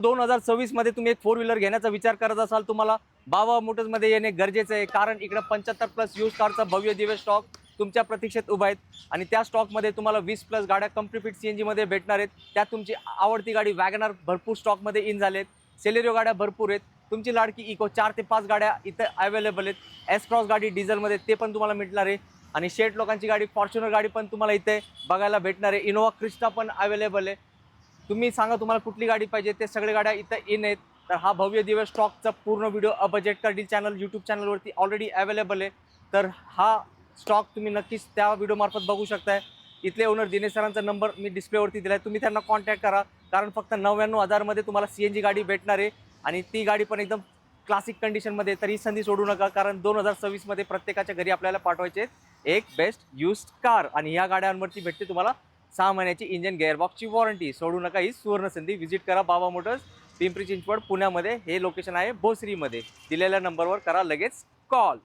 2026 मध्ये तुम्ही एक 4 व्हीलर घेण्याचा विचार करत असाल, तुम्हाला बाबा मोटर्समध्ये येणे गरजेचं आहे, कारण इकडे 75+ यूज कारचा भव्य दिव्य स्टॉक तुमच्या प्रतीक्षेत उभा आहेत. आणि त्या स्टॉकमध्ये तुम्हाला 20+ गाड्या कंप्लीट CNG मध्ये भेटणार आहेत. त्यात तुमची आवडती गाडी वॅगनर भरपूर स्टॉकमध्ये इन झालेत, सेलेरिओ गाड्या भरपूर आहेत, तुमची लाडकी इको 4 ते 5 गाड्या इथे अवेलेबल आहेत. एस क्रॉस गाडी डिझेलमध्ये ते पण तुम्हाला मिळणार आहे. आणि शेट लोकांची गाडी फॉर्च्युनर गाडी पण तुम्हाला इथे बघायला भेटणार आहे. इनोवा क्रिस्टा पण अवेलेबल आहे. तुम्ही सांगा तुम्हाला कुठली गाडी पाहिजे, ते सगळे गाड्या इथं इन आहेत. तर हा भव्य दिव्य स्टॉकचा पूर्ण video a budget car deal channel YouTube चॅनलवरती ऑलरेडी अवेलेबल आहे. तर हा स्टॉक तुम्ही नक्कीच त्या व्हिडिओमार्फत बघू शकताय. इथले ओनर दिनेश सरांचा नंबर मी डिस्प्लेवरती दिला आहे, तुम्ही त्यांना कॉन्टॅक्ट करा, कारण फक्त 99,000 मध्ये तुम्हाला CNG गाडी भेटणार आहे. आणि ती गाडी पण एकदम क्लासिक कंडिशनमध्ये. तर ही संधी सोडू नका, कारण 2026 मध्ये प्रत्येकाच्या घरी आपल्याला पाठवायचे एक बेस्ट यूज्ड कार. आणि या गाड्यांवरती भेटते तुम्हाला 6 महिन्याची इंजन गेअरबॉक्सची वॉरंटी. सोडू नका ही सुवर्ण संधी. व्हिजिट करा बाबा मोटर्स, पिंपरी चिंचवड, पुण्यामध्ये. हे लोकेशन आहे भोसरीमध्ये. दिलेल्या नंबरवर करा लगेच कॉल.